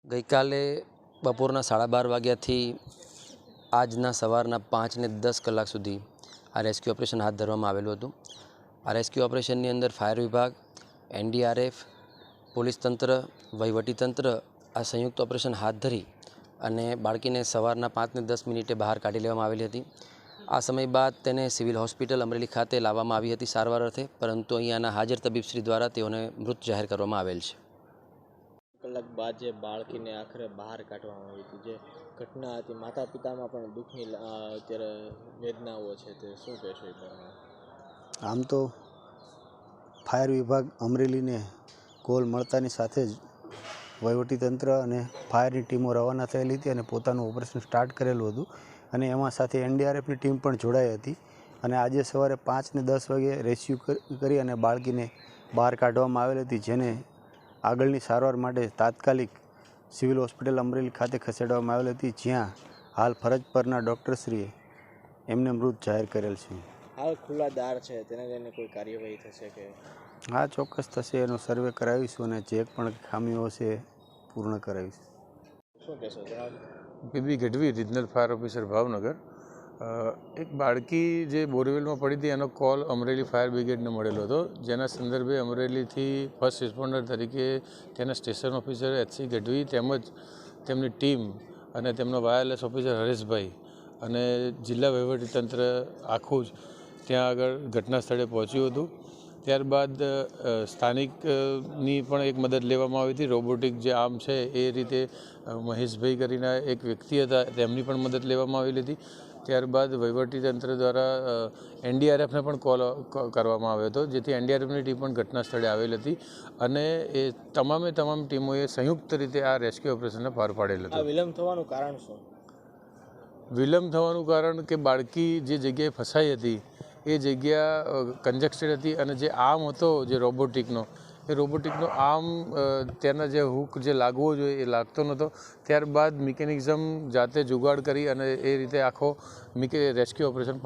ગઈકાલે બપોરના 12:30 વાગ્યાથી આજના સવારના 5 ને 10 કલાક સુધી આ રેસ્ક્યુ ઓપરેશન હાથ ધરવામાં આવેલું હતું. આ રેસ્ક્યુ ઓપરેશનની અંદર ફાયર વિભાગ, NDRF, પોલીસ તંત્ર, વહીવટીતંત્ર આ સંયુક્ત ઓપરેશન હાથ ધરી અને બાળકીને સવારના 5 ને 10 મિનિટે બહાર કાઢી લેવામાં આવેલી હતી. આ સમય બાદ તેને સિવિલ હોસ્પિટલ અમરેલી ખાતે લાવવામાં આવી હતી સારવાર અર્થે, પરંતુ અહીંયાના હાજર તબીબશ્રી દ્વારા તેઓને મૃત જાહેર કરવામાં આવેલ છે. કલાક બાદ જે બાળકીને આખરે બહાર કાઢવામાં આવી હતી, જે ઘટના હતી, માતા પિતામાં પણ દુઃખની અત્યારે વેદનાઓ છે, તે શું કહેશો? આમ તો ફાયર વિભાગ અમરેલીને કોલ મળતાની સાથે જ વહીવટીતંત્ર અને ફાયરની ટીમો રવાના થયેલી હતી અને પોતાનું ઓપરેશન સ્ટાર્ટ કરેલું હતું અને એમાં સાથે NDRFની ટીમ પણ જોડાઈ હતી અને આજે સવારે 5 ને 10 વાગે રેસ્ક્યુ કરી અને બાળકીને બહાર કાઢવામાં આવેલી હતી, જેને આગળની સારવાર માટે તાત્કાલિક સિવિલ હોસ્પિટલ અમરેલી ખાતે ખસેડવામાં આવેલી હતી, જ્યાં હાલ ફરજ પરના ડૉક્ટરશ્રીએ એમને મૃત જાહેર કરેલ છે. હાલ ખુલ્લા દાર છે, તેને લઈને કોઈ કાર્યવાહી થશે કે? હા, ચોક્કસ થશે. એનો સર્વે કરાવીશું અને જે પણ ખામીઓ છે પૂર્ણ કરાવીશું. શું કહેશો? PB Gadhvi, regional fire officer, Bhavnagar. એક બાળકી જે બોરવેલમાં પડી હતી એનો કોલ અમરેલી ફાયર બ્રિગેડને મળેલો હતો, જેના સંદર્ભે અમરેલીથી ફર્સ્ટ રિસ્પોન્ડર તરીકે તેના સ્ટેશન ઓફિસર HC ગઢવી તેમજ તેમની ટીમ અને તેમનો વાયરલેસ ઓફિસર હરેશભાઈ અને જિલ્લા વહીવટીતંત્ર આખું જ ત્યાં આગળ ઘટના સ્થળે પહોંચ્યું હતું. ત્યારબાદ સ્થાનિકની પણ એક મદદ લેવામાં આવી હતી. રોબોટિક જે આર્મ છે એ રીતે મહેશભાઈ કરીને એક વ્યક્તિ હતા, તેમની પણ મદદ લેવામાં આવેલી હતી. ત્યારબાદ વહીવટીતંત્ર દ્વારા NDRFને પણ કોલ કરવામાં આવ્યો હતો, જેથી NDRFની ટીમ પણ ઘટના સ્થળે આવેલી હતી અને એ તમામ ટીમોએ સંયુક્ત રીતે આ રેસ્ક્યુ ઓપરેશનને પાર પાડેલ હતું. વિલંબ થવાનું કારણ શું? વિલંબ થવાનું કારણ કે બાળકી જે જગ્યાએ ફસાઈ હતી એ જગ્યા કન્જેક્ટેડ હતી અને જે આર્મ હતો જે રોબોટિકનો આર્મ તેના જે હૂક જે લાગવો જોઈએ એ લાગતો નહોતો. ત્યારબાદ મિકેનિઝમ જાતે જુગાડ કરી અને એ રીતે આખો રેસ્ક્યુ ઓપરેશન